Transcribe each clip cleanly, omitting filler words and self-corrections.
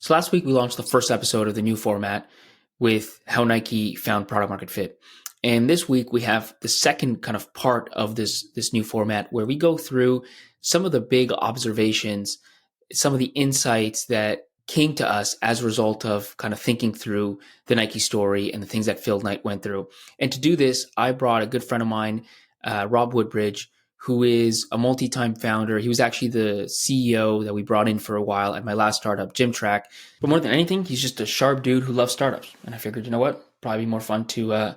So last week we launched the first episode of the new format with how Nike found product market fit. And this week we have the second kind of part of this new format where we go through some of the big observations, some of the insights that came to us as a result of kind of thinking through the Nike story and the things that Phil Knight went through. And to do this, I brought a good friend of mine, Rob Woodbridge, who is a multi-time founder. He was actually the CEO that we brought in for a while at my last startup, Gym Track. But more than anything, he's just a sharp dude who loves startups. And I figured, you know what? Probably be more fun to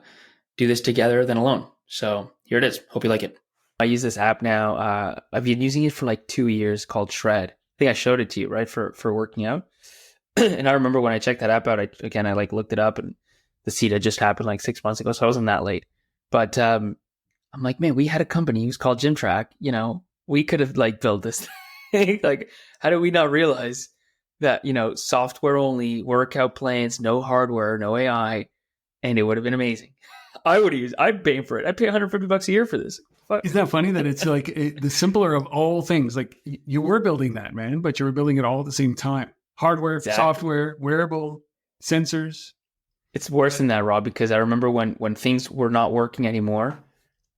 do this together than alone. So here it is. Hope you like it. I use this app now. I've been using it for like 2 years called Shred. I think I showed it to you, right? For working out. And I remember when I checked that app out, I like looked it up and the seed had just happened like 6 months ago. So I wasn't that late. But I'm like, man, we had a company who's called Gym Track. You know, we could have like built this thing. Like, how did we not realize that, you know, software only, workout plans, no hardware, no AI, and it would have been amazing. I'd pay for it. I'd pay $150 a year for this. Isn't that funny that it's like the simpler of all things? Like you were building that, man, but you were building it all at the same time. Hardware, exactly. Software, wearable, sensors. It's worse than that, Rob, because I remember when things were not working anymore,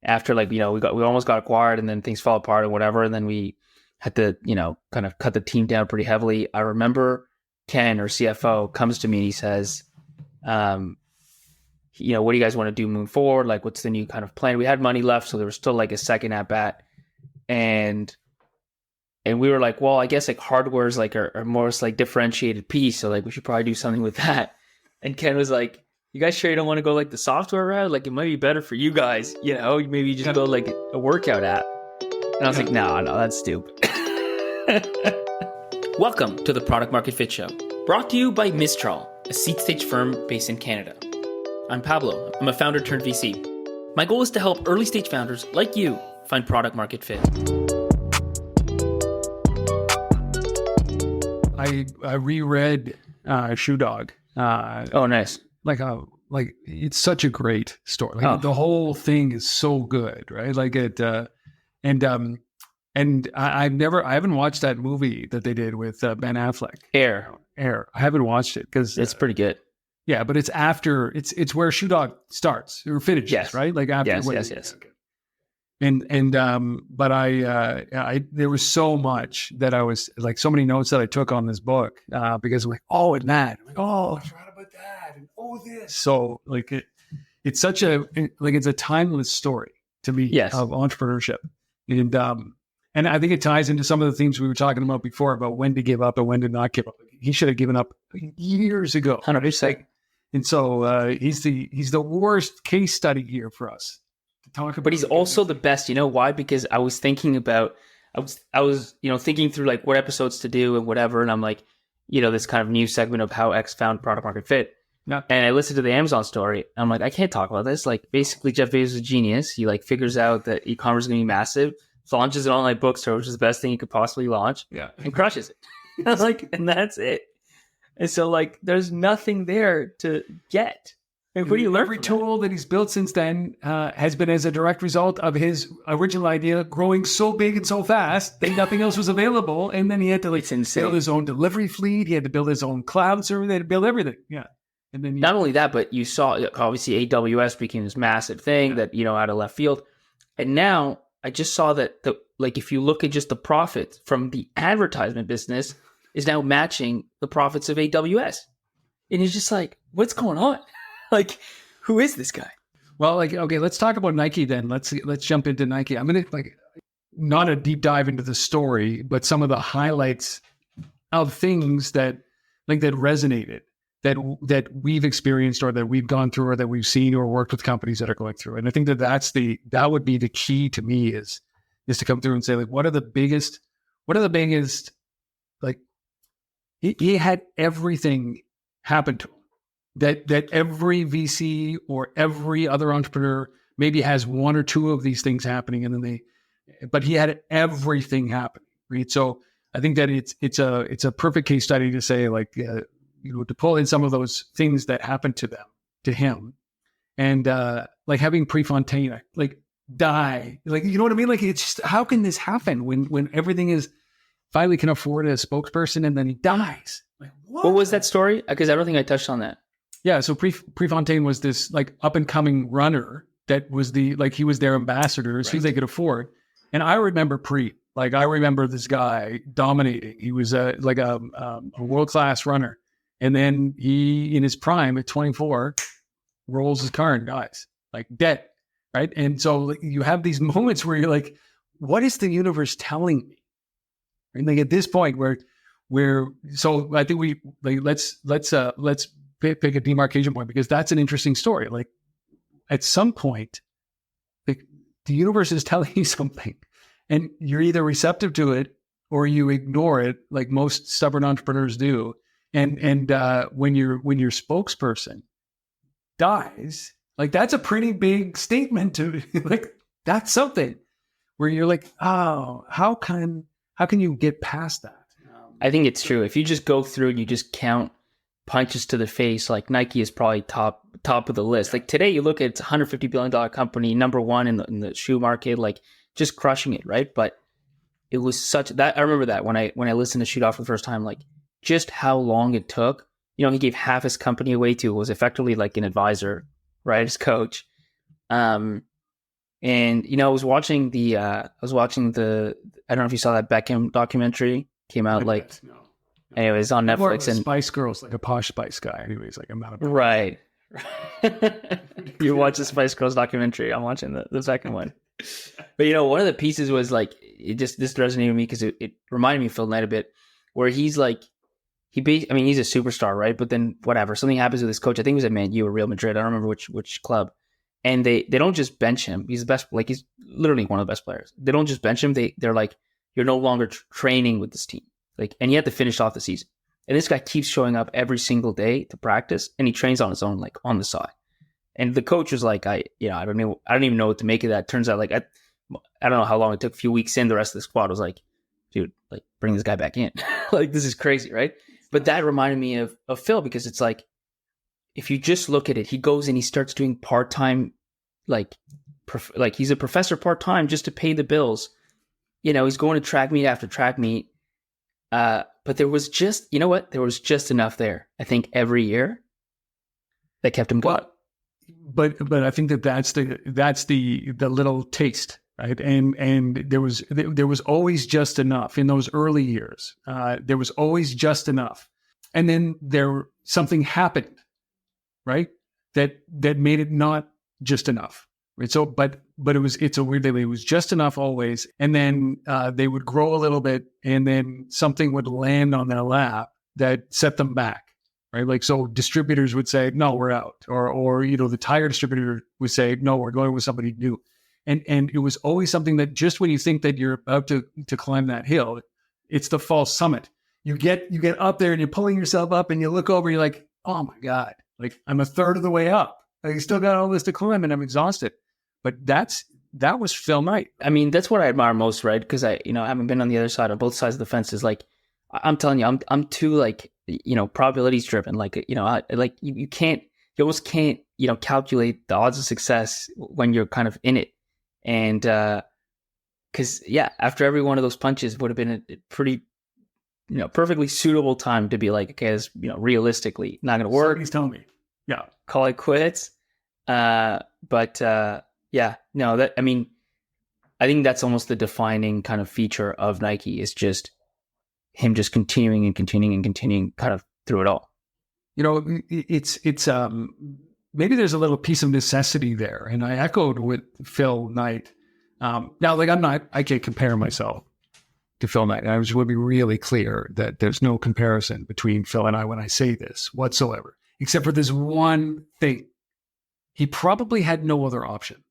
after like, you know, we almost got acquired and then things fell apart and whatever. And then we had to, you know, kind of cut the team down pretty heavily. I remember Ken, our CFO, comes to me and he says, you know, what do you guys want to do moving forward? Like, what's the new kind of plan? We had money left, so there was still like a second at bat. And we were like, well, I guess like hardware is like our most like differentiated piece. So like we should probably do something with that. And Ken was like, you guys sure you don't want to go like the software route? Like it might be better for you guys, you know, maybe you just build like a workout app. And I was like, no, that's stupid. Welcome to the Product Market Fit Show, brought to you by Mistral, a seed stage firm based in Canada. I'm Pablo. I'm a founder turned VC. My goal is to help early stage founders like you find product market fit. I reread Shoe Dog. Oh, nice. Like it's such a great story. Like the whole thing is so good, right? Like it, and I haven't watched that movie that they did with Ben Affleck. Air. I haven't watched it because it's pretty good. Yeah, but it's after it's where Shoe Dog starts or finishes, yes. Right? Like after. Yes. Okay. But I there was so much that I was like so many notes that I took on this book because I'm like, oh, and that, I'm like, oh, I forgot about that, and oh, this. So like it's such a it's a timeless story to me of entrepreneurship, and I think it ties into some of the themes we were talking about before about when to give up and when to not give up. He should have given up years ago. 100%. And so he's the worst case study here for us. But he's also the best. You know why? Because I was thinking about, I was you know, thinking through like what episodes to do and whatever. And I'm like, you know, this kind of new segment of how X found product market fit. Yeah. And I listened to the Amazon story. I'm like, I can't talk about this. Like basically Jeff Bezos is a genius. He like figures out that e-commerce is going to be massive, launches an online bookstore, which is the best thing he could possibly launch, and crushes it. Like, and that's it. And so like, there's nothing there to get. Like, what do you learn? Every tool that he's built since then has been as a direct result of his original idea growing so big and so fast that nothing else was available. And then he had to build his own delivery fleet. He had to build his own cloud server. They had to build everything. Yeah. And then not only that, but you saw obviously AWS became this massive thing that, you know, out of left field. And now I just saw that like if you look at just the profit from the advertisement business is now matching the profits of AWS. And it's just like, what's going on? Like, who is this guy? Well, like, okay, let's talk about Nike then. Let's jump into Nike. I'm going to like not a deep dive into the story, but some of the highlights of things that resonated that we've experienced or that we've gone through or that we've seen or worked with companies that are going through. And I think that would be the key to me is to come through and say, like, what are the biggest, like, he had everything happen to him that every VC or every other entrepreneur maybe has one or two of these things happening. And then but he had everything happen. Right. So I think that it's a perfect case study to say, like, you know, to pull in some of those things that happened to him and like having Prefontaine, like die, like, you know what I mean? Like, it's just, how can this happen when everything is finally can afford a spokesperson, and then he dies. Like, what was that story? Because I don't think I touched on that. Yeah, so Prefontaine was this like up and coming runner that was he was their ambassador, as who they could afford. And I remember I remember this guy dominating. He was a world class runner, and then he, in his prime at 24, rolls his car and dies, like dead, right? And so you have these moments where you're like, what is the universe telling me? And like at this point so I think let's pick a demarcation point, because that's an interesting story. Like at some point, like the universe is telling you something, and you're either receptive to it or you ignore it, like most stubborn entrepreneurs do. And when your spokesperson dies, like that's a pretty big statement to like, that's something where you're like, oh, how can you get past that? I think it's true. If you just go through and you just count punches to the face, like Nike is probably top of the list. Like today, you look at, it's a $150 billion company, number one in the shoe market, like just crushing it, right? But it was such that, I remember that when I listened to Shoot Off for the first time, like just how long it took. You know, he gave half his company away to, was effectively like an advisor, right? His coach. And you know, I was watching the I don't know if you saw that Beckham documentary, came out anyways on Netflix, and Spice Girls, like a posh Spice guy. Anyways, like I'm not a right. You watch the Spice Girls documentary. I'm watching the second one. But you know, one of the pieces was like, this resonated with me because it reminded me of Phil Knight a bit, where he's like, he's a superstar, right? But then whatever, something happens with his coach. I think it was at Man U or Real Madrid. I don't remember which club. And they don't just bench him. He's the best, like he's literally one of the best players. They don't just bench him. They're like, you're no longer training with this team. Like, and you have to finish off the season. And this guy keeps showing up every single day to practice, and he trains on his own, like on the side. And the coach was like, I don't even know what to make of that. Turns out, like, I don't know how long it took. A few weeks in, the rest of the squad was like, dude, like, bring this guy back in. Like, this is crazy, right? But that reminded me of Phil, because it's like, if you just look at it, he goes and he starts doing part-time, like he's a professor part-time just to pay the bills. You know, he's going to track meet after track meet. But there was just, you know what? There was just enough there, I think, every year that kept him going. But I think that's the little taste, right? And there was always just enough in those early years. There was always just enough, and then something happened, right? That made it not just enough, right? So, but it's a weird thing. It was just enough always, and then they would grow a little bit, and then something would land on their lap that set them back. Right. Like, so distributors would say, no, we're out. Or, you know, the tire distributor would say, no, we're going with somebody new. And it was always something that just when you think that you're about to climb that hill, it's the false summit. You get up there and you're pulling yourself up and you look over, you're like, oh my God, like I'm a third of the way up. I still got all this to climb and I'm exhausted. But that was Phil Knight. I mean, that's what I admire most, right? Because I haven't been on the other side, on both sides of the fence. Is like, I'm telling you, I'm too, like, you know, probabilities driven. Like, you know, you almost can't, you know, calculate the odds of success when you're kind of in it. And because after every one of those punches would have been a pretty, you know, perfectly suitable time to be like, okay, this, you know, realistically not going to work. Somebody's telling me, call it quits. No, that, I mean, I think that's almost the defining kind of feature of Nike, is just him just continuing and continuing and continuing kind of through it all. You know, it's maybe there's a little piece of necessity there. And I echoed with Phil Knight. Now, like, I can't compare myself to Phil Knight. I just want to be really clear that there's no comparison between Phil and I when I say this whatsoever, except for this one thing. He probably had no other option.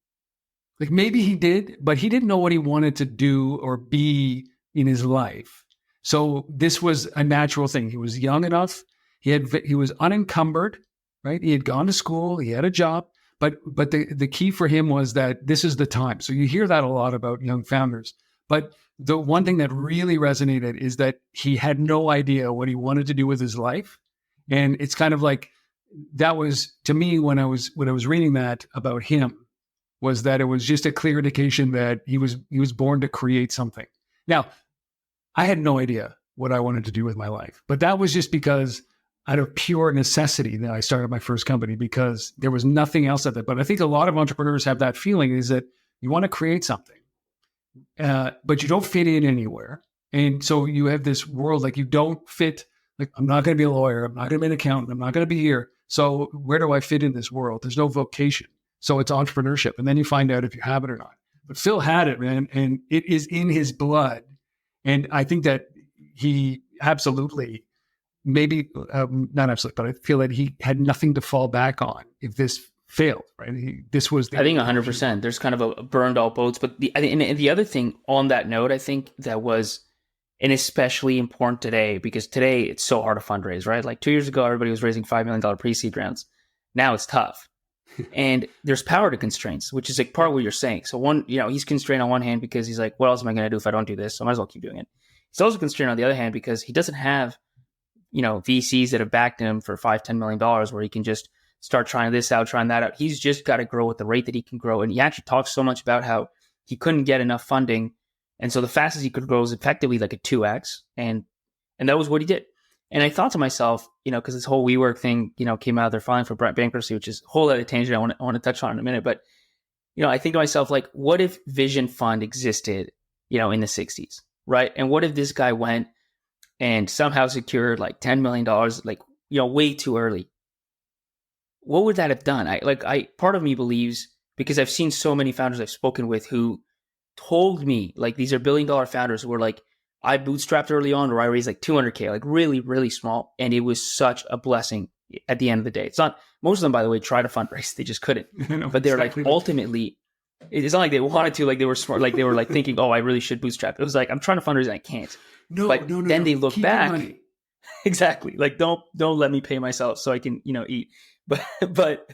Like, maybe he did, but he didn't know what he wanted to do or be in his life. So this was a natural thing. He was young enough. He was unencumbered, right? He had gone to school. He had a job. But the key for him was that this is the time. So you hear that a lot about young founders. But the one thing that really resonated is that he had no idea what he wanted to do with his life. And it's kind of like, that was, to me, when I was reading that about him, was that it was just a clear indication that he was born to create something. Now, I had no idea what I wanted to do with my life. But that was just because out of pure necessity that I started my first company, because there was nothing else at that. But I think a lot of entrepreneurs have that feeling, is that you want to create something, but you don't fit in anywhere. And so you have this world, like you don't fit, like, I'm not going to be a lawyer. I'm not going to be an accountant. I'm not going to be here. So where do I fit in this world? There's no vocation. So it's entrepreneurship. And then you find out if you have it or not. But Phil had it, man. And it is in his blood. And I think that he absolutely, maybe not absolutely, but I feel that he had nothing to fall back on if this failed, right? This was I think 100%. There's kind of a burned all boats. But the other thing on that note, I think that was, and especially important today, because today it's so hard to fundraise, right? Like 2 years ago, everybody was raising $5 million pre-seed rounds. Now it's tough. And there's power to constraints, which is like part of what you're saying. So one, he's constrained on one hand because he's like, what else am I going to do if I don't do this? So I might as well keep doing it. He's also constrained on the other hand because he doesn't have, VCs that have backed him for $5-10 million where he can just start trying this out, trying that out. He's just got to grow at the rate that he can grow. And he actually talks so much about how he couldn't get enough funding. And so the fastest he could grow was effectively like a 2x. And that was what he did. And I thought to myself, because this whole WeWork thing, came out, they're filing for bankruptcy, which is a whole other tangent I want to touch on in a minute. But, I think to myself, like, what if Vision Fund existed, in the 60s, right? And what if this guy went and somehow secured like $10 million, like, way too early? What would that have done? Part of me believes, because I've seen so many founders I've spoken with who told me, like, these are $1 billion founders who were like, I bootstrapped early on, or I raised like 200K, like really, really small. And it was such a blessing at the end of the day. It's not, most of them, by the way, try to fundraise. They just couldn't. But they're exactly, like, ultimately, it's not like they wanted to, like they were smart, like they were like thinking, oh, I really should bootstrap. It was like, I'm trying to fundraise and I can't. No. Then they look back. Exactly. Like, don't let me pay myself so I can, eat. But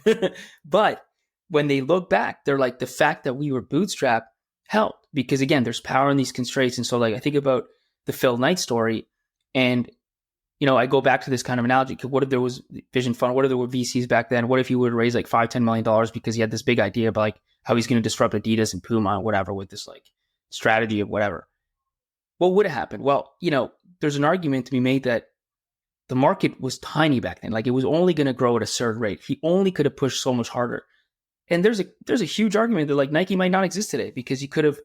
when they look back, they're like, the fact that we were bootstrapped helped, because again, there's power in these constraints. And so, like, I think about the Phil Knight story, and I go back to this kind of analogy. What if there was Vision Fund? What if there were VCs back then? What if he would raise like $5-10 million because he had this big idea about like how he's going to disrupt Adidas and Puma and whatever with this like strategy of whatever? What would have happened? Well, there's an argument to be made that the market was tiny back then. Like, it was only going to grow at a certain rate. He only could have pushed so much harder. And there's a huge argument that like Nike might not exist today because he could have,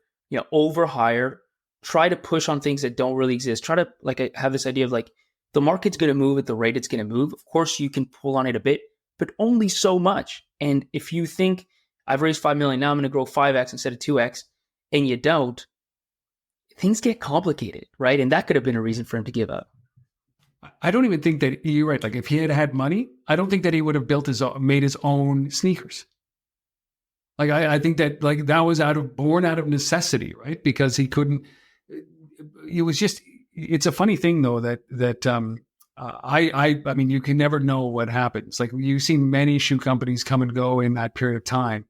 overhired, try to push on things that don't really exist, try to like have this idea of like, the market's going to move at the rate it's going to move. Of course, you can pull on it a bit, but only so much. And if you think I've raised 5 million, now I'm going to grow 5x instead of 2x, and you don't, things get complicated, right? And that could have been a reason for him to give up. I don't even think that, you're right. Like, if he had money, I don't think that he would have made his own sneakers. Like, I think that like that was born out of necessity, right? Because he couldn't. It was just. It's a funny thing though that I mean, you can never know what happens. Like, you've seen many shoe companies come and go in that period of time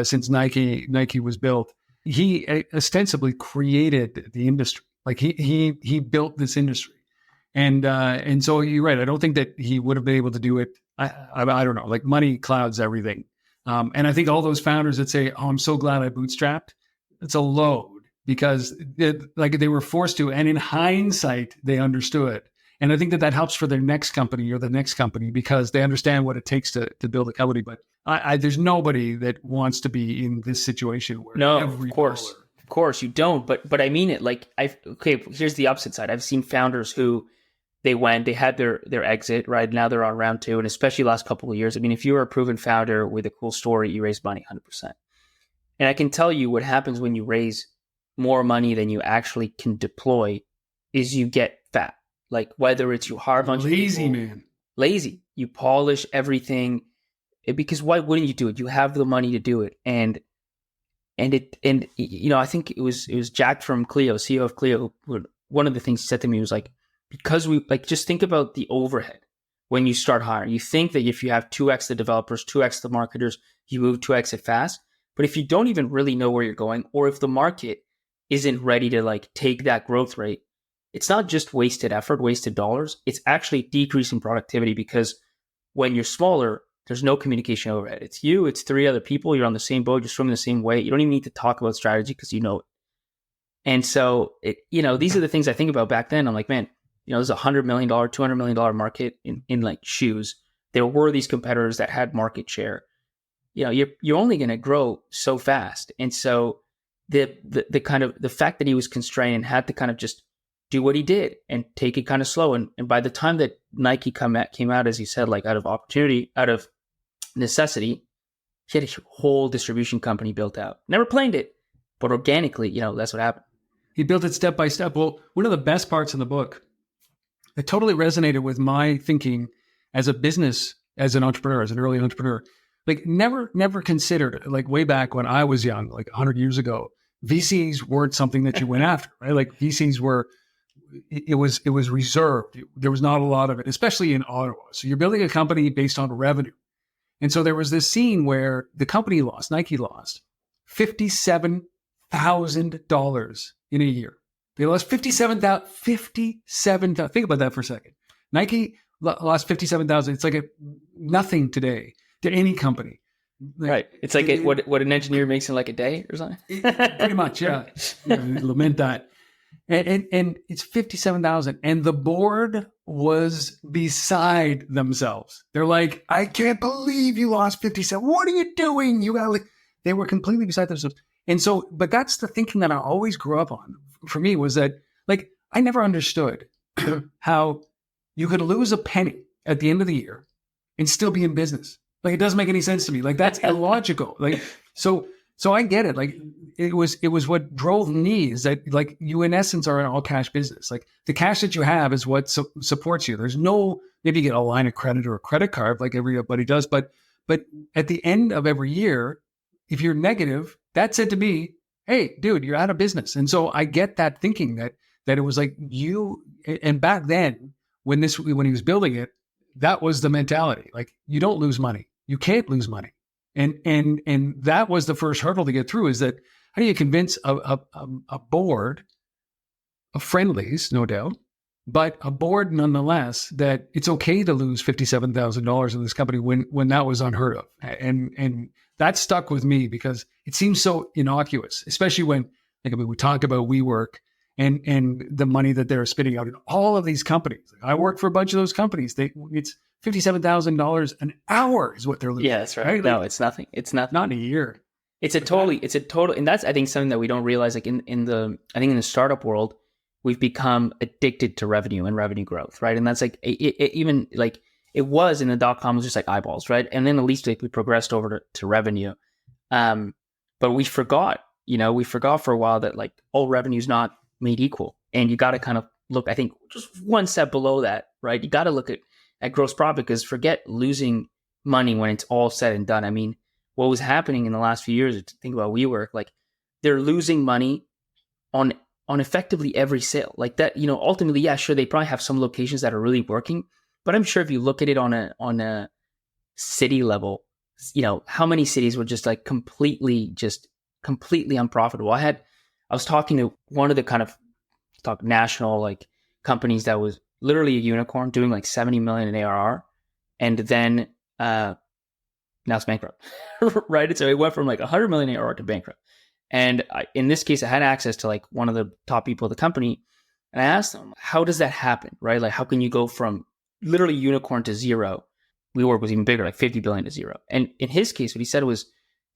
since Nike was built. He ostensibly created the industry. Like, he built this industry, and so you're right. I don't think that he would have been able to do it. I don't know. Like, money clouds everything. And I think all those founders that say, oh, I'm so glad I bootstrapped, it's a load, because they were forced to. And in hindsight, they understood. And I think that helps for their next company or the next company, because they understand what it takes to build a company. But there's nobody that wants to be in this situation where of course you don't. But I mean it. Like, here's the opposite side. I've seen founders who they had their exit, right? Now they're on round 2. And especially last couple of years. I mean, if you were a proven founder with a cool story, you raise money 100%. And I can tell you what happens when you raise more money than you actually can deploy is you get fat. Like, whether it's you hire a bunch of people, lazy, you polish everything, because why wouldn't you do it? You have the money to do it. And I think it was Jack from Clio, CEO of Clio. One of the things he said to me was like, because we like, just think about the overhead when you start hiring. You think that if you have 2x the developers, 2x the marketers, you move 2x it fast. But if you don't even really know where you're going, or if the market isn't ready to like take that growth rate, it's not just wasted effort, wasted dollars. It's actually decreasing productivity, because when you're smaller, there's no communication overhead. It's you, it's 3 other people. You're on the same boat. You're swimming the same way. You don't even need to talk about strategy because you know it. And so, these are the things I think about back then. I'm like, man, there's $100 million, $200 million market in like shoes. There were these competitors that had market share. You're only going to grow so fast. And so the kind of the fact that he was constrained and had to kind of just do what he did and take it kind of slow. And by the time that Nike came out, as you said, like out of opportunity, out of necessity, he had a whole distribution company built out. Never planned it, but organically, that's what happened. He built it step by step. Well, one of the best parts in the book, it totally resonated with my thinking as a business, as an entrepreneur, as an early entrepreneur. Like never considered, like way back when I was young, like 100 years ago, VCs weren't something that you went after, right? Like VCs were, it was reserved. There was not a lot of it, especially in Ottawa. So you're building a company based on revenue. And so there was this scene where the company Nike lost $57,000 in a year. They lost $57,000. Think about that for a second. Nike lost $57,000. It's like nothing today to any company. Right. It's like what an engineer makes in like a day or something. Pretty much, yeah. Lament that. And it's $57,000. And the board was beside themselves. They're like, I can't believe you lost 57. What are you doing? They were completely beside themselves. And so, but that's the thinking that I always grew up on. For me was that, like, I never understood how you could lose a penny at the end of the year and still be in business. Like, it doesn't make any sense to me. Like, that's illogical. Like, so I get it. Like, it was what drove me is that, like, you in essence are an all cash business. Like, the cash that you have is what supports you. There's no, maybe you get a line of credit or a credit card like everybody does. But at the end of every year, if you're negative, that said to me, hey, dude, you're out of business. And so I get that thinking that it was like you, and back then when he was building it, that was the mentality. Like, you don't lose money. You can't lose money. And that was the first hurdle to get through, is that how do you convince a board of friendlies, no doubt, but a board nonetheless, that it's okay to lose $57,000 in this company when that was unheard of. And that stuck with me because it seems so innocuous, especially when, we talk about WeWork and the money that they're spitting out in all of these companies. I work for a bunch of those companies. It's $57,000 an hour is what they're losing. Yeah, that's right. No, it's nothing. It's not in a year. It's a total, and that's, I think, something that we don't realize. Like in the startup world, we've become addicted to revenue and revenue growth, right? And that's like even like it was in the .com was just like eyeballs, right? And then at least like we progressed over to revenue, but we forgot for a while that like all revenue is not made equal, and you got to kind of look, I think, just one step below that, right? You got to look at gross profit, because forget losing money when it's all said and done. I mean, what was happening in the last few years, think about WeWork, like they're losing money on effectively every sale. Like that, ultimately, yeah, sure, they probably have some locations that are really working, but I'm sure if you look at it on a city level, how many cities were just like completely unprofitable. I was talking to one of the kind of national like companies that was literally a unicorn doing like 70 million in ARR, and then now it's bankrupt, right? So it went from like 100 million ARR to bankrupt. And in this case, I had access to like one of the top people of the company, and I asked them, how does that happen, right? Like, how can you go from literally unicorn to zero? WeWork was even bigger, like 50 billion to zero. And in his case, what he said was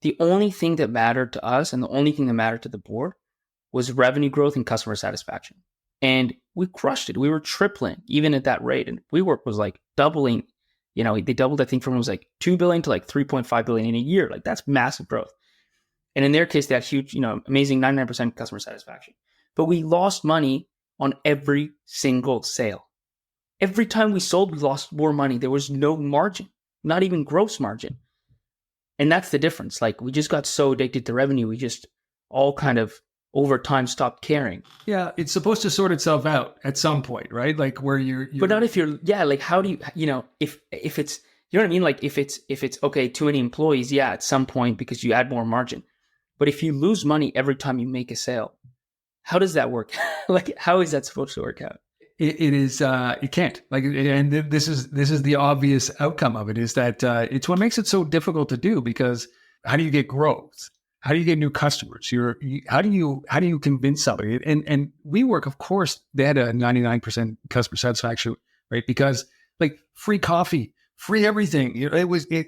the only thing that mattered to us and the only thing that mattered to the board was revenue growth and customer satisfaction. And we crushed it. We were tripling even at that rate. And WeWork was like doubling, they doubled, I think, from it was like 2 billion to like 3.5 billion in a year. Like, that's massive growth. And in their case, they had huge, amazing 99% customer satisfaction. But we lost money on every single sale. Every time we sold, we lost more money. There was no margin, not even gross margin. And that's the difference. Like, we just got so addicted to revenue. We just all kind of over time stopped caring. Yeah, it's supposed to sort itself out at some point, right? Like where you're but not if you're, yeah, like how do you, if it's, you know what I mean? Like if it's okay, too many employees, yeah, at some point, because you add more margin. But if you lose money every time you make a sale, how does that work? Like, how is that supposed to work out? It is, it can't. Like, and this is the obvious outcome of it, is that it's what makes it so difficult to do, because how do you get growth? How do you get new customers? How do you convince somebody? And WeWork, of course, they had a 99% customer satisfaction rate because like free coffee, free everything. It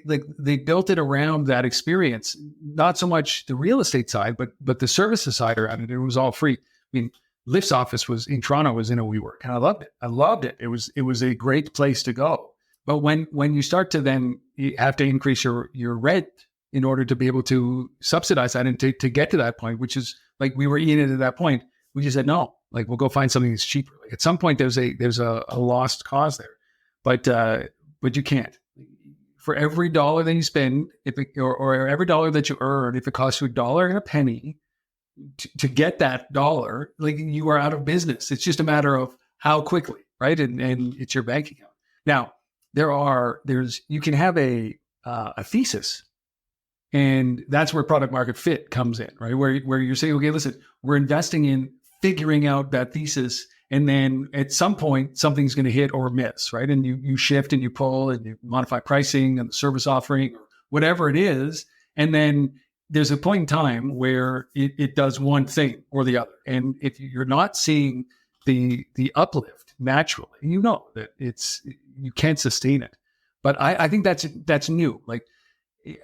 like they built it around that experience, not so much the real estate side, but the services side around it. It was all free. I mean, Lyft's office was in Toronto, was in a WeWork, and I loved it. It was a great place to go. But when you start to then you have to increase your rent in order to be able to subsidize that and to get to that point, which is like we were in it at that point, we just said no. Like we'll go find something that's cheaper. Like at some point there's a lost cause there, but you can't. For every dollar that you spend, or every dollar that you earn, if it costs you $1.01 to get that dollar, like you are out of business. It's just a matter of how quickly, right? And it's your bank account. Now you can have a thesis, and that's where product market fit comes in, right? Where you're saying, okay, listen, we're investing in figuring out that thesis, and then at some point something's going to hit or miss, right? And you shift and you pull and you modify pricing and the service offering or whatever it is, and then there's a point in time where it does one thing or the other. And if you're not seeing the uplift naturally, you know that you can't sustain it. But I think that's new. Like,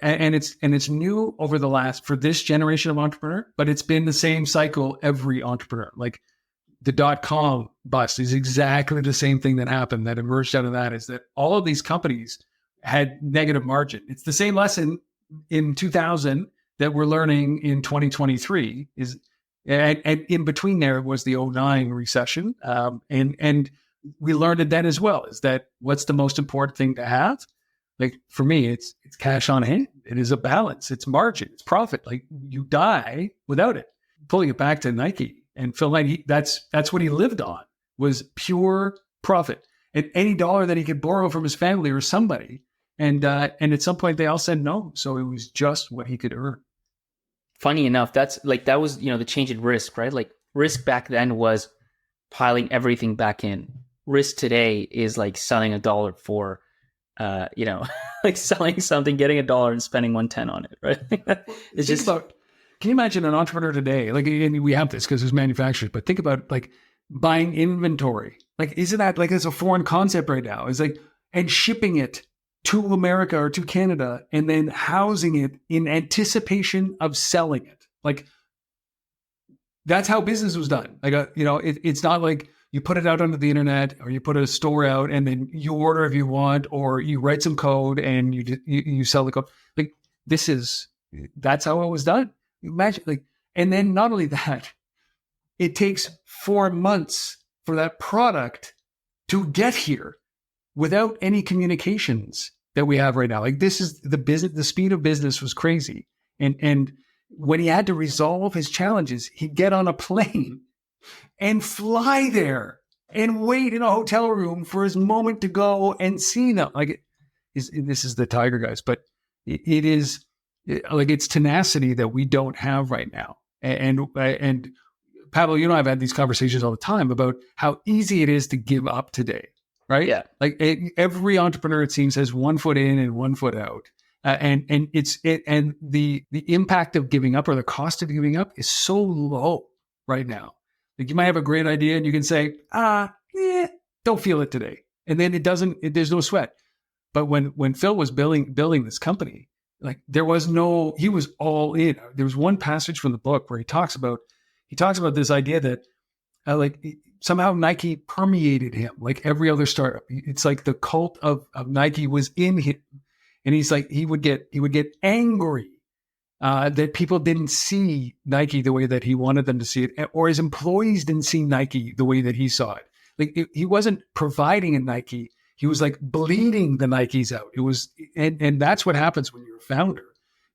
and it's new over the last, for this generation of entrepreneur, but it's been the same cycle every entrepreneur. Like the .com bust is exactly the same thing that happened that emerged out of that, is that all of these companies had negative margin. It's the same lesson in 2000 that we're learning in 2023 is, and in between there was the '09 recession. And we learned it then as well, is that what's the most important thing to have? Like for me, it's cash on hand. It is a balance. It's margin. It's profit. Like you die without it. Pulling it back to Nike and Phil Knight, that's what he lived on, was pure profit. And any dollar that he could borrow from his family or somebody. And at some point they all said no. So it was just what he could earn. Funny enough, that was, the change in risk, right? Like risk back then was piling everything back in. Risk today is like selling $1 for, like selling something, getting $1 and spending 110 on it, right? It's just about, can you imagine an entrepreneur today? Like, and we have this because there's manufacturers, but think about like buying inventory. Like, isn't that like, it's a foreign concept right now? It's like, and shipping it to America or to Canada and then housing it in anticipation of selling it. Like that's how business was done. Like, it's not like you put it out onto the internet or you put a store out and then you order if you want, or you write some code and you sell the code. Like that's how it was done. Imagine like, and then not only that, it takes 4 months for that product to get here without any communications that we have right now. Like this is the business, the speed of business was crazy. And when he had to resolve his challenges, he'd get on a plane and fly there and wait in a hotel room for his moment to go and see them. Like this is the Tiger guys, but it is like it's tenacity that we don't have right now. And Pablo, you know, I've had these conversations all the time about how easy it is to give up today. Right? Yeah. Like every entrepreneur, it seems, has 1 foot in and 1 foot out. And the impact of giving up or the cost of giving up is so low right now. Like you might have a great idea and you can say, don't feel it today. And then there's no sweat. But when Phil was building this company, like he was all in. There was one passage from the book where he talks about this idea that somehow Nike permeated him like every other startup. It's like the cult of Nike was in him. And he's like, he would get angry that people didn't see Nike the way that he wanted them to see it, or his employees didn't see Nike the way that he saw it. Like he wasn't providing a Nike. He was like bleeding the Nikes out. It was, and that's what happens when you're a founder.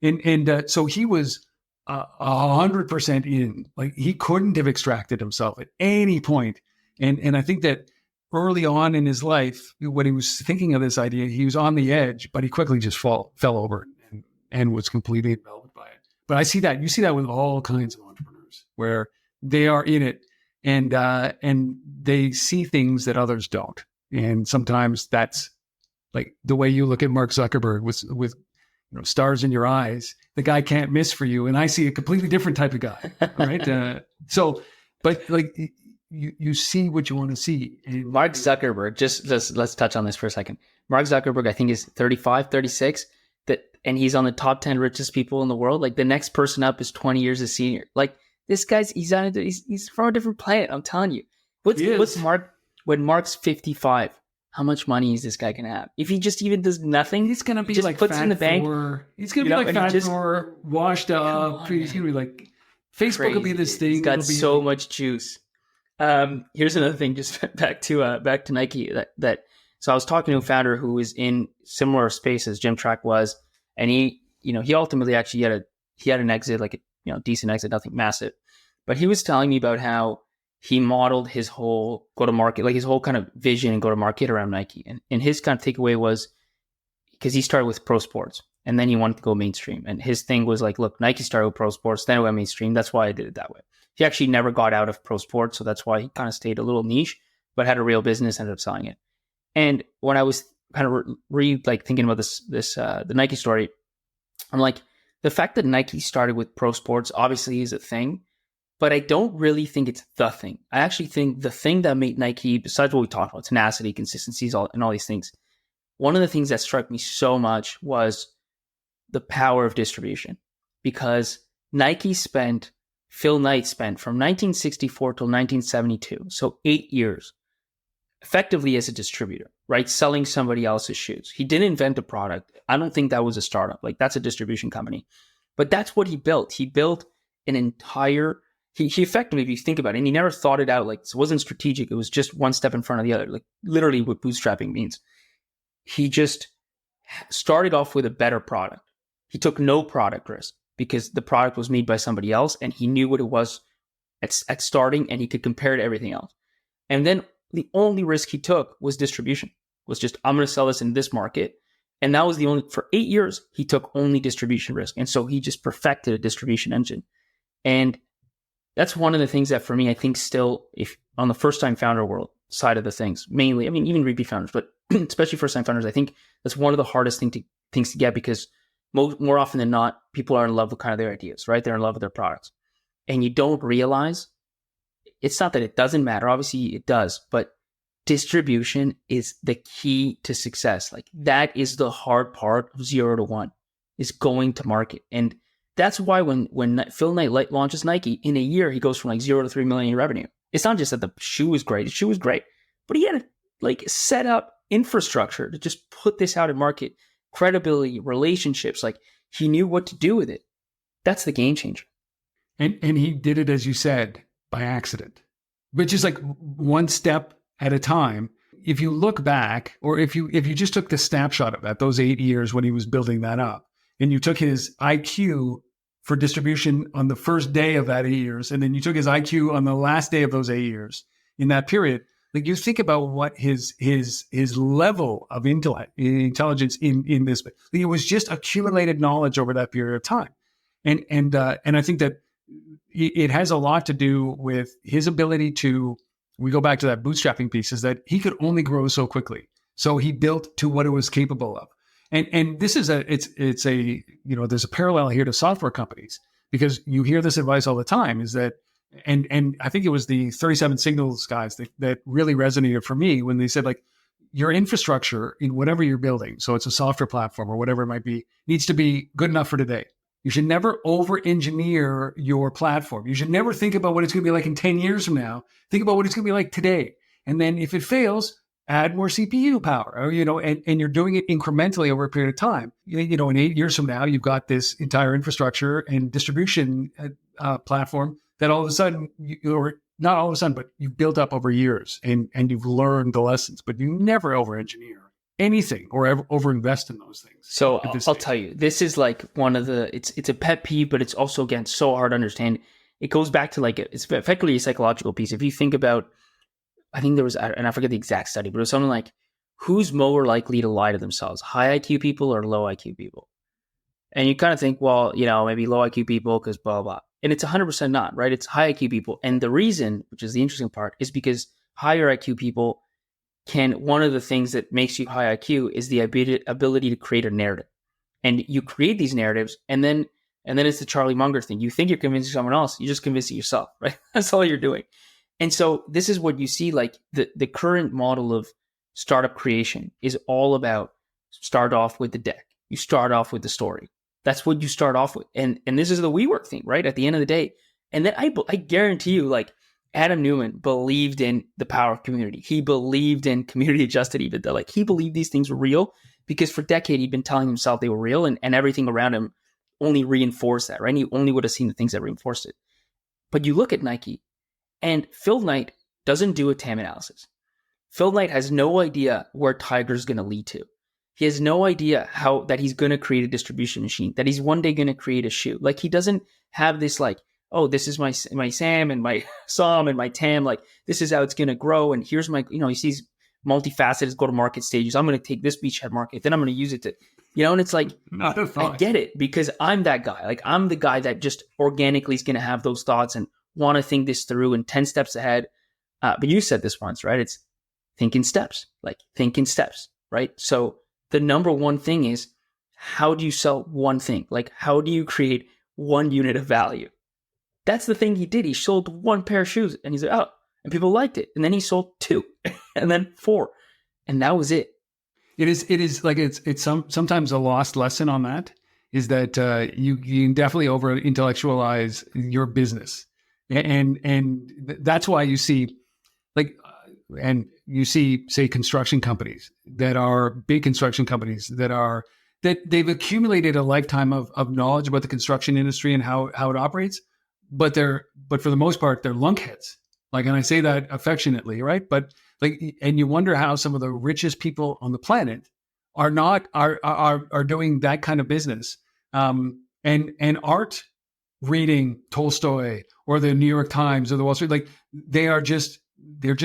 And so he was 100% in. Like he couldn't have extracted himself at any point. And I think that early on in his life, when he was thinking of this idea, he was on the edge, but he quickly just fell over and was completely enveloped by it. But you see that with all kinds of entrepreneurs where they are in it and they see things that others don't. And sometimes that's like the way you look at Mark Zuckerberg with stars in your eyes. The guy can't miss for you. And I see a completely different type of guy. Right. But like you see what you want to see. Mark Zuckerberg, just let's touch on this for a second. Mark Zuckerberg, I think, is 35, 36, and he's on the top 10 richest people in the world. Like the next person up is 20 years a senior. Like this guy's, he's from a different planet. I'm telling you. What's Mark, when Mark's 55, how much money is this guy going to have? If he just even does nothing, he's going to be just like puts Fat in the bank. He's going to be like Fat Thor, washed up. He's going to be like, Facebook crazy. Will be this thing. He's got so much juice. Here's another thing, just back to Nike. So I was talking to a founder who was in similar space as Jim Track was, and he ultimately actually had an exit, like a decent exit, nothing massive, but he was telling me about how he modeled his whole go-to-market, like his whole kind of vision and go-to-market around Nike. And his kind of takeaway was, because he started with pro sports and then he wanted to go mainstream. And his thing was like, look, Nike started with pro sports, then it went mainstream. That's why I did it that way. He actually never got out of pro sports. So that's why he kind of stayed a little niche, but had a real business, ended up selling it. And when I was kind of thinking about the Nike story, I'm like, the fact that Nike started with pro sports obviously is a thing, but I don't really think it's the thing. I actually think the thing that made Nike, besides what we talked about, tenacity, consistencies, and all these things, one of the things that struck me so much was the power of distribution. Because Phil Knight spent from 1964 till 1972, so 8 years, effectively as a distributor, right? Selling somebody else's shoes. He didn't invent a product. I don't think that was a startup. Like that's a distribution company. But that's what he built. He built an entire, he effectively, if you think about it, and he never thought it out, like it wasn't strategic. It was just one step in front of the other, like literally what bootstrapping means. He just started off with a better product. He took no product risk because the product was made by somebody else and he knew what it was at starting and he could compare it to everything else. And then the only risk he took was distribution, was just, I'm going to sell this in this market. And that was the only, for 8 years, he took only distribution risk. And so he just perfected a distribution engine. And that's one of the things that for me, I think still, if on the first time founder world side of the things, mainly, I mean, even repeat founders, but especially first time founders, I think that's one of the hardest things to get because more often than not, people are in love with kind of their ideas, right? They're in love with their products. And you don't realize, it's not that it doesn't matter. Obviously it does, but distribution is the key to success. Like that is the hard part of 0 to 1, is going to market. And that's why when Phil Knight launches Nike, in a year, he goes from like 0 to 3 million in revenue. It's not just that the shoe is great. The shoe is great, but he had to like set up infrastructure to just put this out in market, credibility, relationships. Like he knew what to do with it. That's the game changer. And he did it, as you said, by accident, which is like one step at a time. If you look back, or if you just took the snapshot of that, those 8 years when he was building that up, and you took his IQ for distribution on the first day of that 8 years, and then you took his IQ on the last day of those 8 years in that period, like you think about what his level of intelligence in this, it was just accumulated knowledge over that period of time. And I think that it has a lot to do with his ability to, we go back to that bootstrapping piece, is that he could only grow so quickly. So he built to what it was capable of. And this is it's a, there's a parallel here to software companies, because you hear this advice all the time, is that, and I think it was the 37 Signals guys that really resonated for me when they said, like, your infrastructure in whatever you're building, so it's a software platform or whatever it might be, needs to be good enough for today. You should never over-engineer your platform. You should never think about what it's going to be like in 10 years from now. Think about what it's going to be like today. And then if it fails, add more CPU power, and you're doing it incrementally over a period of time. In 8 years from now, you've got this entire infrastructure and distribution platform that all of a sudden, or not all of a sudden, but you've built up over years and you've learned the lessons, but you never over-engineer anything or ever overinvest in those things. So I'll tell you, this is like one of the, it's a pet peeve, but it's also, again, so hard to understand. It goes back to like, it's effectively a psychological piece. If you think about, I think there was, and I forget the exact study, but it was something like, who's more likely to lie to themselves, high IQ people or low IQ people? And you kind of think, well, maybe low IQ people because blah, blah. And it's 100% not, right? It's high IQ people. And the reason, which is the interesting part, is because higher IQ people one of the things that makes you high IQ is the ability to create a narrative. And you create these narratives, and then it's the Charlie Munger thing. You think you're convincing someone else, you're just convincing yourself, right? That's all you're doing. And so this is what you see, like the current model of startup creation is all about start off with the deck. You start off with the story. That's what you start off with. And this is the WeWork thing, right? At the end of the day. And then I guarantee you, like, Adam Newman believed in the power of community. He believed in community adjusted EBITDA. Like, he believed these things were real because for a decade he'd been telling himself they were real, and everything around him only reinforced that, right? And he only would have seen the things that reinforced it. But you look at Nike, and Phil Knight doesn't do a TAM analysis. Phil Knight has no idea where Tiger's going to lead to. He has no idea how that he's going to create a distribution machine, that he's one day going to create a shoe. Like, he doesn't have this, like, oh, this is my SAM and my SOM and my TAM. Like, this is how it's going to grow. And here's my, he sees multifaceted go-to-market stages. I'm going to take this beachhead market, then I'm going to use it to, and it's like, not a thought. I get it, because I'm that guy. Like, I'm the guy that just organically is going to have those thoughts and want to think this through and 10 steps ahead. But you said this once, right? It's think in steps, right? So the number one thing is, how do you sell one thing? Like, how do you create one unit of value? That's the thing he did. He sold one pair of shoes, and he's like, oh, and people liked it. And then he sold 2 and then 4. And that was it. It is like, it's sometimes a lost lesson on that is that you can definitely over intellectualize your business. And that's why you see, like, and you see, say, construction companies that are big construction companies that they've accumulated a lifetime of knowledge about the construction industry and how it operates, but for the most part, they're lunkheads. Like, and I say that affectionately, right? But like, and you wonder how some of the richest people on the planet are doing that kind of business, and aren't reading Tolstoy or the New York Times or the Wall Street. Like, they're just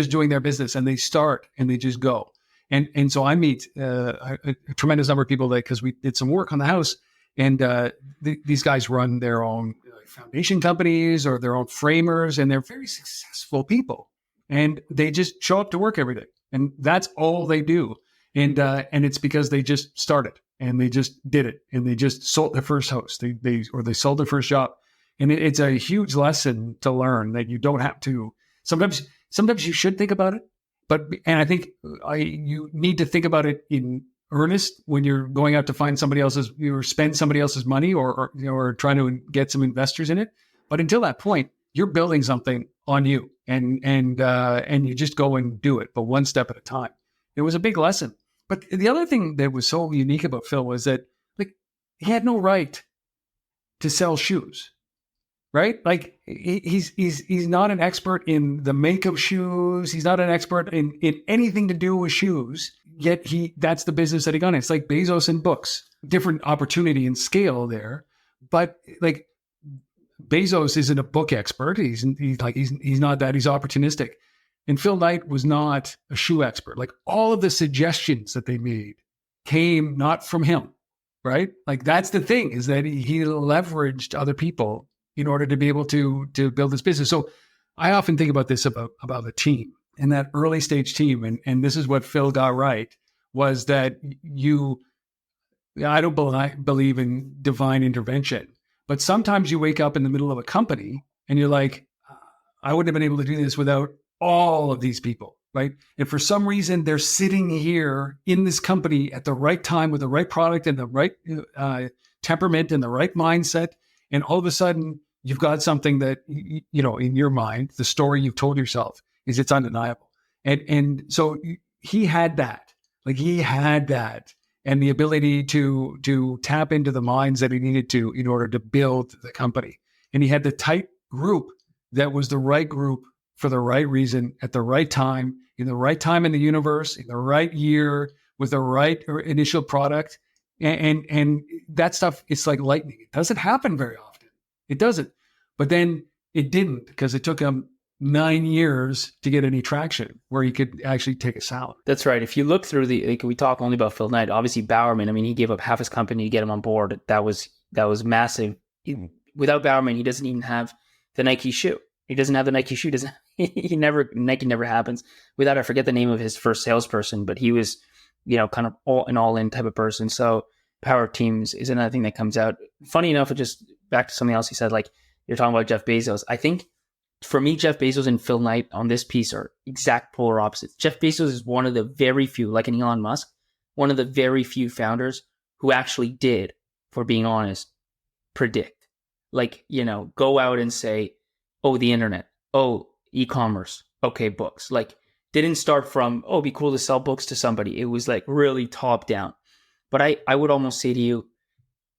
doing their business, and they start and they just go. And so I meet a tremendous number of people because we did some work on the house, and these guys run their own foundation companies or their own framers, and they're very successful people, and they just show up to work every day, and that's all they do. And it's because they just started and they just did it, and they just sold their first house. They sold their first job. And it's a huge lesson to learn that you don't have to. Sometimes you should think about it, and I think you need to think about it in earnest when you're going out to find somebody else's, or spend somebody else's money, or trying to get some investors in it. But until that point, you're building something on you, and you just go and do it, but one step at a time. It was a big lesson. But the other thing that was so unique about Phil was that, like, he had no right to sell shoes. Right? Like, he's not an expert in the make of shoes. He's not an expert in anything to do with shoes. Yet that's the business that he got in. It's like Bezos and books, different opportunity and scale there. But like, Bezos isn't a book expert. He's not that. He's opportunistic. And Phil Knight was not a shoe expert. Like, all of the suggestions that they made came not from him, right? Like, that's the thing, is that he leveraged other people in order to be able to build this business. So I often think about this about a team, and that early stage team. And this is what Phil got right, was that I don't believe in divine intervention, but sometimes you wake up in the middle of a company and you're like, I wouldn't have been able to do this without all of these people, right? And for some reason, they're sitting here in this company at the right time with the right product and the right temperament and the right mindset. And all of a sudden, you've got something that, in your mind, the story you've told yourself is it's undeniable. And so he had that. Like, he had that, and the ability to tap into the minds that he needed to in order to build the company. And he had the tight group that was the right group for the right reason at the right time, in the right time in the universe, in the right year, with the right initial product. And that stuff, it's like lightning. It doesn't happen very often. It doesn't. But then it didn't, because it took him 9 years to get any traction where he could actually take a salary. That's right. If you look through we talk only about Phil Knight, obviously Bowerman, I mean, he gave up half his company to get him on board. That was massive. Without Bowerman, he doesn't even have the Nike shoe. He doesn't have the Nike shoe. Nike never happens without, I forget the name of his first salesperson, but he was, kind of all in type of person. So power of teams is another thing that comes out. Funny enough, it just back to something else you said, like you're talking about Jeff Bezos. I think for me, Jeff Bezos and Phil Knight on this piece are exact polar opposites. Jeff Bezos is one of the very few, like an Elon Musk, one of the very few founders who actually did, for being honest, predict. Like, go out and say, oh, the internet, oh, e-commerce, okay, books. Like, didn't start from, oh, it'd be cool to sell books to somebody. It was like really top down. But I would almost say to you,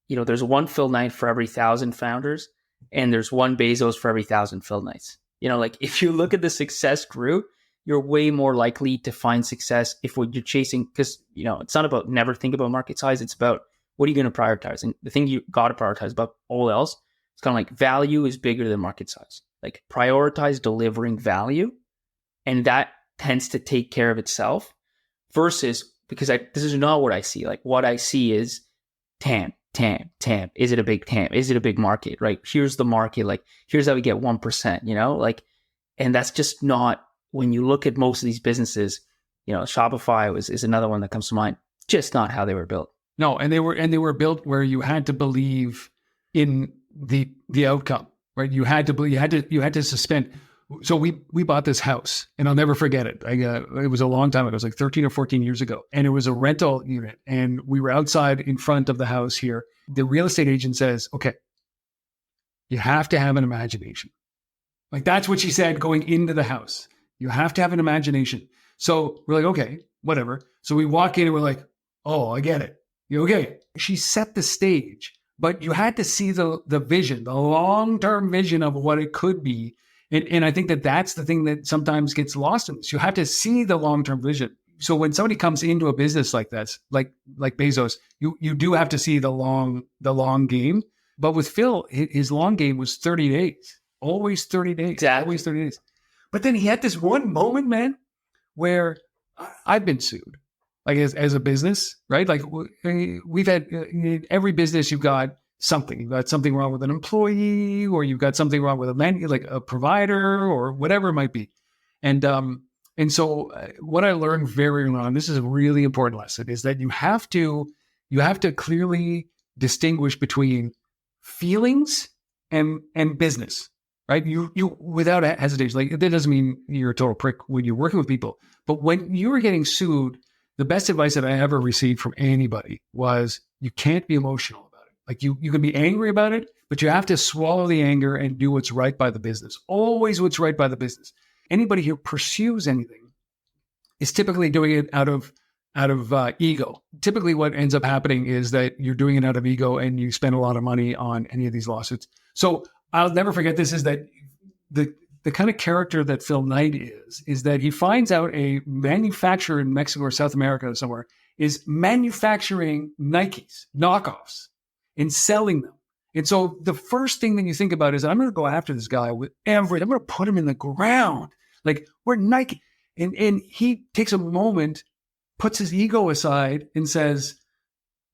there's one Phil Knight for every 1,000 founders, and there's one Bezos for every 1,000 Phil Knights. Like if you look at the success route, you're way more likely to find success if what you're chasing, because, it's not about never think about market size. It's about what are you going to prioritize? And the thing you got to prioritize above all else, it's kind of like value is bigger than market size. Like prioritize delivering value, and that tends to take care of itself versus, because this is not what I see. Like what I see is TAM. Is it a big TAM? Is it a big market? Right? Here's the market. Like here's how we get 1%, and that's just not, when you look at most of these businesses, Shopify is another one that comes to mind. Just not how they were built. No, and they were built where you had to believe in the outcome, right? You had to suspend. So we bought this house, and I'll never forget it. It was a long time ago. It was like 13 or 14 years ago, and it was a rental unit. And we were outside in front of the house here. The real estate agent says, "Okay, you have to have an imagination." Like that's what she said going into the house. You have to have an imagination. So we're like, okay, whatever. So we walk in and we're like, oh, I get it. Okay. She set the stage, but you had to see the vision, the long-term vision of what it could be. And I think that's the thing that sometimes gets lost in this. You have to see the long-term vision. So when somebody comes into a business like this, like Bezos, you do have to see the long game. But with Phil, his long game was 30 days, always 30 days, exactly. Always 30 days. But then he had this one moment, man, where I've been sued, like as a business, right? Like we've had in every business, you've got something. You've got something wrong with an employee, or you've got something wrong with like a provider, or whatever it might be. And so what I learned very early on, this is a really important lesson, is that you have to clearly distinguish between feelings and business, right? You without hesitation. Like that doesn't mean you're a total prick when you're working with people, but when you were getting sued, the best advice that I ever received from anybody was you can't be emotional about it. Like you can be angry about it, but you have to swallow the anger and do what's right by the business. Always what's right by the business. Anybody who pursues anything is typically doing it out of ego. Typically what ends up happening is that you're doing it out of ego and you spend a lot of money on any of these lawsuits. So I'll never forget this, is that the kind of character that Phil Knight is that he finds out a manufacturer in Mexico or South America or somewhere is manufacturing Nikes, knockoffs, and selling them. And so the first thing that you think about is, I'm going to go after this guy with everything. I'm going to put him in the ground. Like, we're Nike. And he takes a moment, puts his ego aside and says,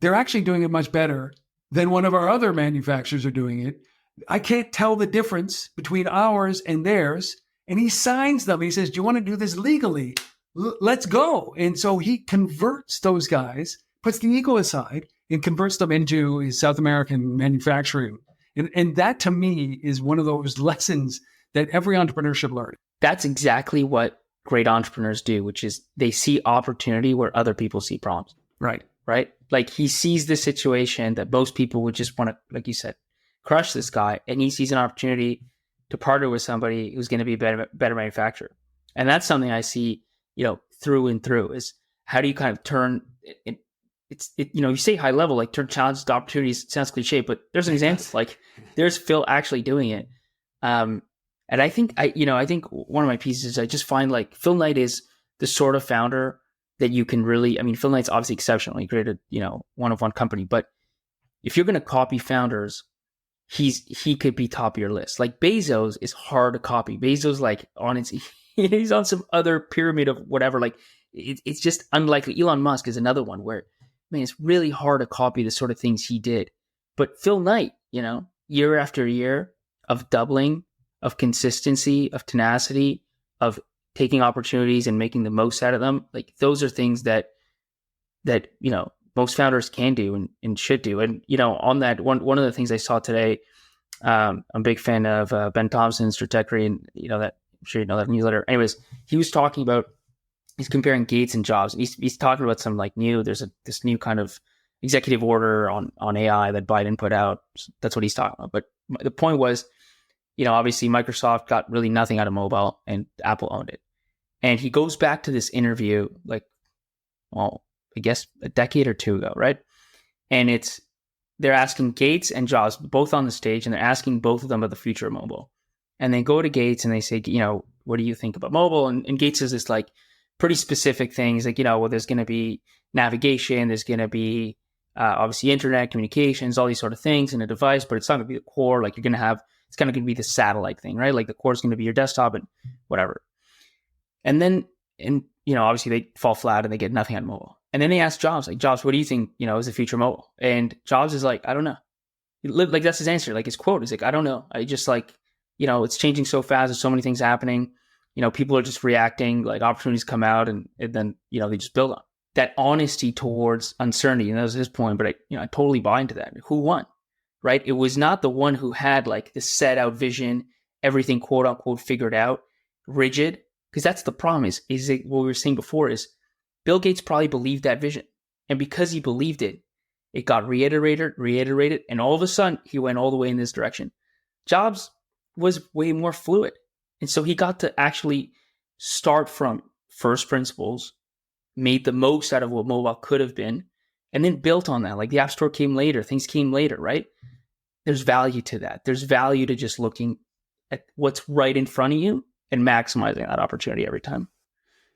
they're actually doing it much better than one of our other manufacturers are doing it. I can't tell the difference between ours and theirs. And he signs them. He says, do you want to do this legally? Let's go. And so he converts those guys, puts the ego aside, and converts them into his South American manufacturing. And that, to me, is one of those lessons that every entrepreneur should learn. That's exactly what great entrepreneurs do, which is they see opportunity where other people see problems. Right. Right? Like he sees the situation that most people would just want to, like you said, crush this guy. And he sees an opportunity to partner with somebody who's going to be a better manufacturer. And that's something I see, through and through, is how do you kind of turn it, you say high level, like turn challenges to opportunities. It sounds cliche, but there's an example. Like there's Phil actually doing it. And I think one of my pieces is I just find like Phil Knight is the sort of founder that you can really, Phil Knight's obviously exceptional. He created, one of one company, but if you're going to copy founders, he could be top of your list. Like Bezos is hard to copy. Bezos, like he's on some other pyramid of whatever. Like it's just unlikely. Elon Musk is another one where, it's really hard to copy the sort of things he did. But Phil Knight, year after year of doubling, of consistency, of tenacity, of taking opportunities and making the most out of them, like those are things that most most founders can do and should do. And, on that, one of the things I saw today, I'm a big fan of Ben Thompson's trajectory, and, that I'm sure you know that newsletter. Anyways, he was talking about, he's comparing Gates and Jobs. And he's talking about some there's this new kind of executive order on AI that Biden put out. That's what he's talking about. But the point was, obviously Microsoft got really nothing out of mobile and Apple owned it. And he goes back to this interview, I guess a decade or two ago, right? And they're asking Gates and Jobs both on the stage, and they're asking both of them about the future of mobile. And they go to Gates and they say, what do you think about mobile? And Gates says this pretty specific things there's going to be navigation, there's going to be obviously internet communications, all these sort of things in a device, but it's not going to be the core. You're going to have, it's kind of going to be the satellite thing, right? The core is going to be your desktop and whatever. And then, obviously they fall flat and they get nothing on mobile. And then they ask Jobs, Jobs, what do you think, is the future of mobile? And Jobs is I don't know. That's his answer. His quote is I don't know. I just it's changing so fast. There's so many things happening. People are just reacting, opportunities come out and then, they just build on that honesty towards uncertainty. And that was his point, but I totally buy into that. Who won, right? It was not the one who had this set out vision, everything quote unquote figured out, rigid. Because that's the problem is what we were saying before is Bill Gates probably believed that vision. And because he believed it, it got reiterated. And all of a sudden he went all the way in this direction. Jobs was way more fluid. And so he got to actually start from first principles, made the most out of what mobile could have been, and then built on that. The App Store came later, things came later, right? There's value to that. There's value to just looking at what's right in front of you and maximizing that opportunity every time.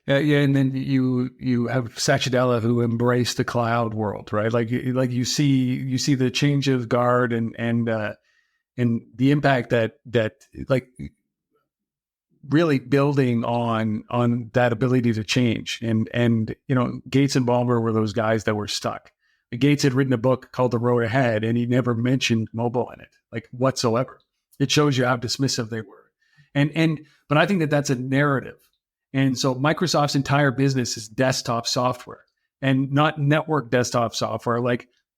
Yeah, and then you have Satya who embraced the cloud world, right? You see the change of guard and the impact that really building on that ability to change. And Gates and Ballmer were those guys that were stuck. Gates had written a book called The Road Ahead, and he never mentioned mobile in it, whatsoever. It shows you how dismissive they were. But I think that that's a narrative. And so Microsoft's entire business is desktop software and not network desktop software,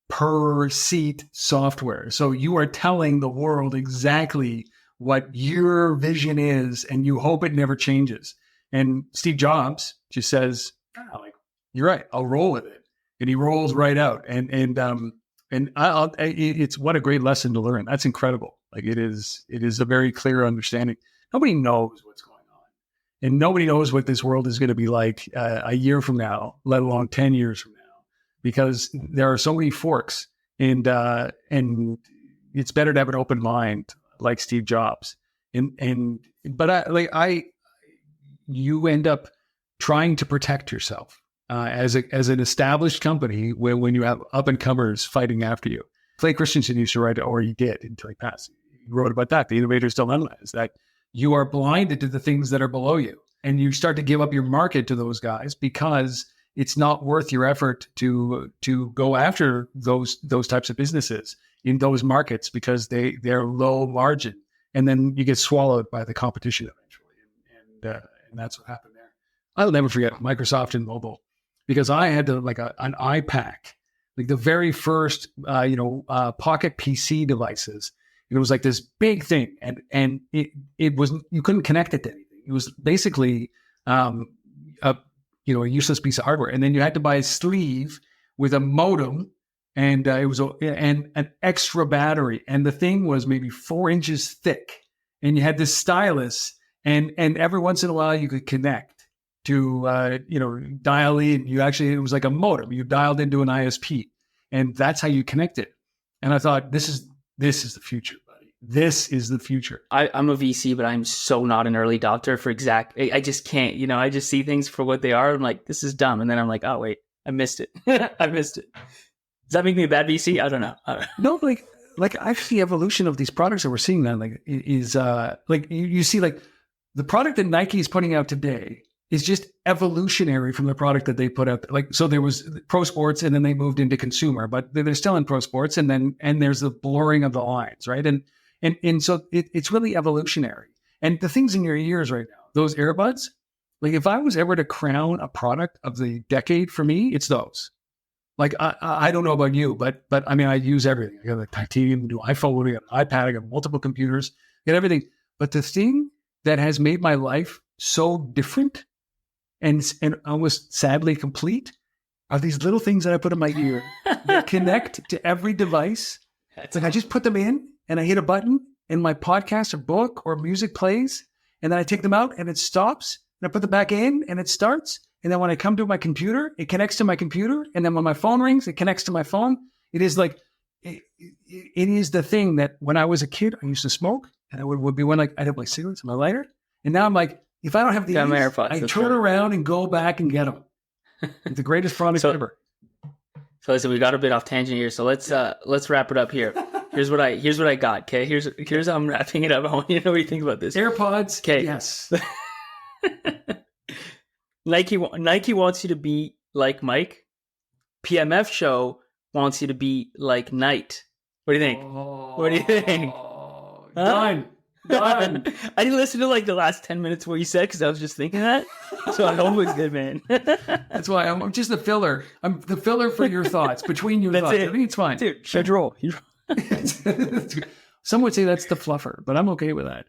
per seat software. So you are telling the world exactly what your vision is, and you hope it never changes. And Steve Jobs just says, you're right, I'll roll with it. And he rolls right out. It's what a great lesson to learn. That's incredible. It is a very clear understanding. Nobody knows what's going on. And nobody knows what this world is going to be like a year from now, let alone 10 years from now, because there are so many forks, and it's better to have an open mind like Steve Jobs. But you end up trying to protect yourself as an established company when you have up and comers fighting after you. Clay Christensen used to write, or he did until he passed. He wrote about that. The innovators dilemma is that you are blinded to the things that are below you, and you start to give up your market to those guys because it's not worth your effort to go after those types of businesses in those markets because they're low margin, and then you get swallowed by the competition eventually, and that's what happened there. I'll never forget Microsoft and mobile, because I had an iPack, the very first pocket PC devices. It was this big thing, and it was, you couldn't connect it to anything. It was basically a useless piece of hardware, and then you had to buy a sleeve with a modem, and it was and an extra battery, and the thing was maybe 4 inches thick, and you had this stylus, and every once in a while you could connect to dial in. It was like a modem. You dialed into an ISP, and that's how you connected. And I thought, this is the future, buddy. This is the future. I'm a VC, but I'm so not an early adopter for I just can't, I just see things for what they are. I'm like, this is dumb. And then I'm like, oh, wait, I missed it. I missed it. Does that make me a bad VC? I don't know. No, actually, the evolution of these products that we're seeing now, you see, the product that Nike is putting out today is just evolutionary from the product that they put out. So there was pro sports, and then they moved into consumer, but they're still in pro sports, and there's the blurring of the lines, right? And so it's really evolutionary. And the things in your ears right now, those earbuds, if I was ever to crown a product of the decade for me, it's those. Like I don't know about you, but I mean, I use everything. I got a titanium, new iPhone, I got an iPad, I got multiple computers, I got everything. But the thing that has made my life so different and almost sadly complete are these little things that I put in my ear that connect to every device. It's like I just put them in and I hit a button and my podcast or book or music plays, and then I take them out and it stops, and I put them back in and it starts. And then when I come to my computer, it connects to my computer. And then when my phone rings, it connects to my phone. It is like, it is the thing that when I was a kid, I used to smoke, and I would be when like I'd have my cigarettes and my lighter. And now I'm like, if I don't have these, I turn around and go back and get them. It's the greatest product ever. So listen, we got a bit off tangent here. So let's wrap it up here. Here's what I got. Okay. Here's how I'm wrapping it up. I want you to know what you think about this. AirPods. Okay. Yes. Nike wants you to be like Mike. PMF show wants you to be like Knight. What do you think? What do you think? Done. I didn't listen to like the last 10 minutes what you said because I was just thinking that. So I hope it's good, man. That's why I'm just the filler. I'm the filler for your thoughts, between your thoughts. I think it's fine. Dude, should roll. Some would say that's the fluffer, but I'm okay with that.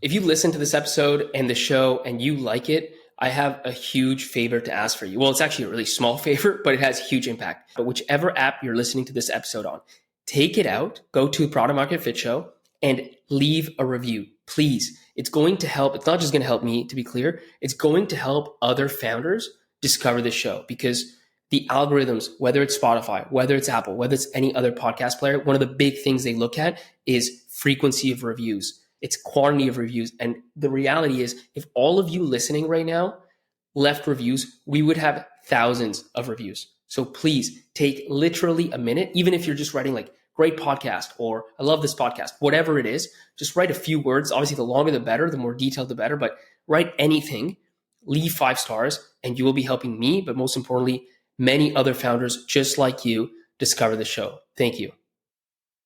If you listen to this episode and the show and you like it, I have a huge favor to ask for you. Well, it's actually a really small favor, but it has huge impact. But whichever app you're listening to this episode on, take it out, go to Product Market Fit Show, and leave a review, please. It's going to help. It's not just going to help me, to be clear. It's going to help other founders discover this show, because the algorithms, whether it's Spotify, whether it's Apple, whether it's any other podcast player, one of the big things they look at is frequency of reviews. It's quantity of reviews. And the reality is, if all of you listening right now left reviews, we would have thousands of reviews. So please take literally a minute, even if you're just writing like great podcast or I love this podcast, whatever it is, just write a few words. Obviously, the longer the better, the more detailed the better, but write anything, leave 5 stars, and you will be helping me, but most importantly, many other founders just like you discover the show. Thank you.